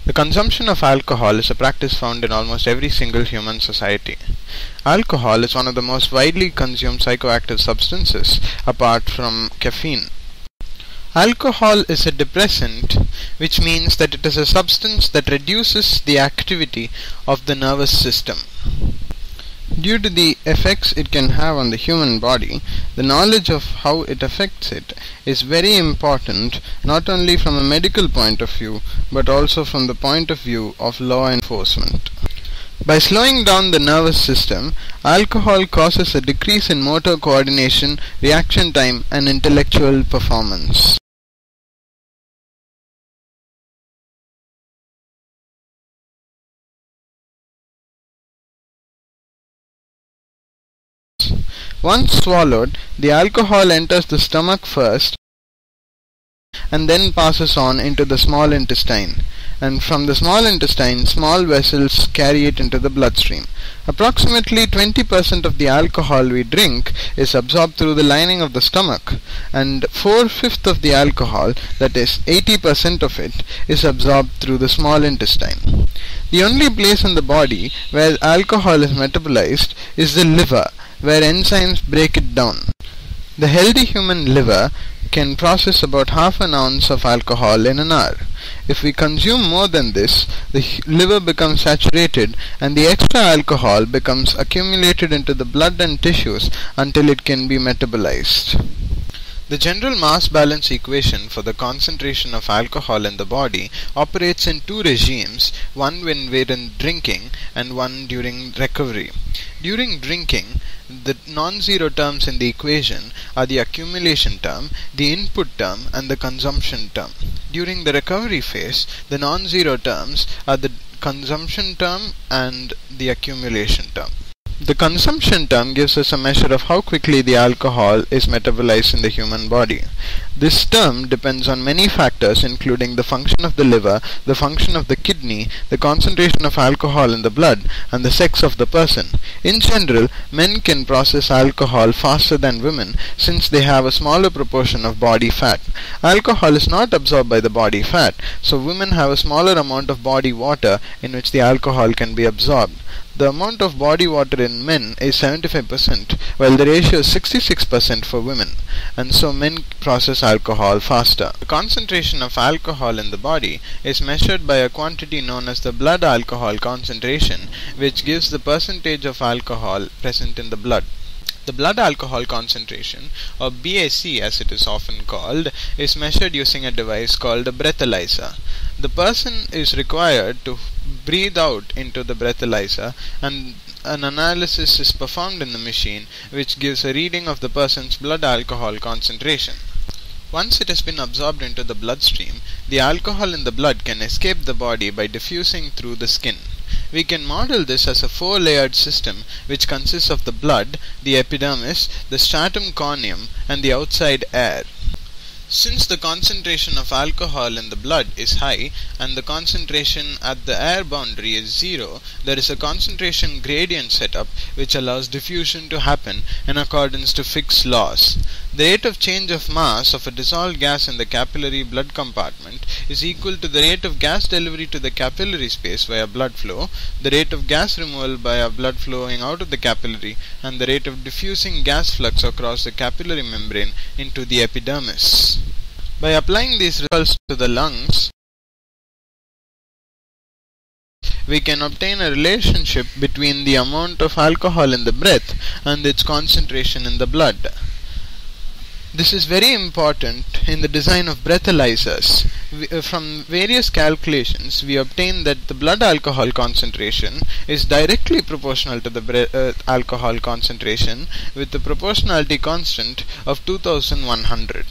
The consumption of alcohol is a practice found in almost every single human society. Alcohol is one of the most widely consumed psychoactive substances, apart from caffeine. Alcohol is a depressant, which means that it is a substance that reduces the activity of the nervous system. Due to the effects it can have on the human body, the knowledge of how it affects it is very important, not only from a medical point of view, but also from the point of view of law enforcement. By slowing down the nervous system, alcohol causes a decrease in motor coordination, reaction time, and intellectual performance. Once swallowed, the alcohol enters the stomach first and then passes on into the small intestine, and from the small intestine, small vessels carry it into the bloodstream. Approximately 20% of the alcohol we drink is absorbed through the lining of the stomach, and 4/5 of the alcohol, that is 80% of it, is absorbed through the small intestine. The only place in the body where alcohol is metabolized is the liver, where enzymes break it down. The healthy human liver can process about half an ounce of alcohol in an hour. If we consume more than this, the liver becomes saturated and the extra alcohol becomes accumulated into the blood and tissues until it can be metabolized. The general mass balance equation for the concentration of alcohol in the body operates in two regimes, one when we're in drinking and one during recovery. During drinking, the non-zero terms in the equation are the accumulation term, the input term, and the consumption term. During the recovery phase, the non-zero terms are the consumption term and the accumulation term. The consumption term gives us a measure of how quickly the alcohol is metabolized in the human body. This term depends on many factors, including the function of the liver, the function of the kidney, the concentration of alcohol in the blood, and the sex of the person. In general, men can process alcohol faster than women since they have a smaller proportion of body fat. Alcohol is not absorbed by the body fat, so women have a smaller amount of body water in which the alcohol can be absorbed. The amount of body water in men is 75%, while the ratio is 66% for women, and so men process alcohol faster. The concentration of alcohol in the body is measured by a quantity known as the blood alcohol concentration, which gives the percentage of alcohol present in the blood. The blood alcohol concentration, or BAC as it is often called, is measured using a device called a breathalyzer. The person is required to breathe out into the breathalyzer, and an analysis is performed in the machine which gives a reading of the person's blood alcohol concentration. Once it has been absorbed into the bloodstream, the alcohol in the blood can escape the body by diffusing through the skin. We can model this as a four-layered system which consists of the blood, the epidermis, the stratum corneum, and the outside air. Since the concentration of alcohol in the blood is high and the concentration at the air boundary is zero, there is a concentration gradient set up which allows diffusion to happen in accordance to fixed laws. The rate of change of mass of a dissolved gas in the capillary blood compartment is equal to the rate of gas delivery to the capillary space via blood flow, the rate of gas removal via blood flowing out of the capillary, and the rate of diffusing gas flux across the capillary membrane into the epidermis. By applying these results to the lungs, we can obtain a relationship between the amount of alcohol in the breath and its concentration in the blood. This is very important in the design of breathalyzers. From various calculations, we obtain that the blood alcohol concentration is directly proportional to the alcohol concentration with the proportionality constant of 2100.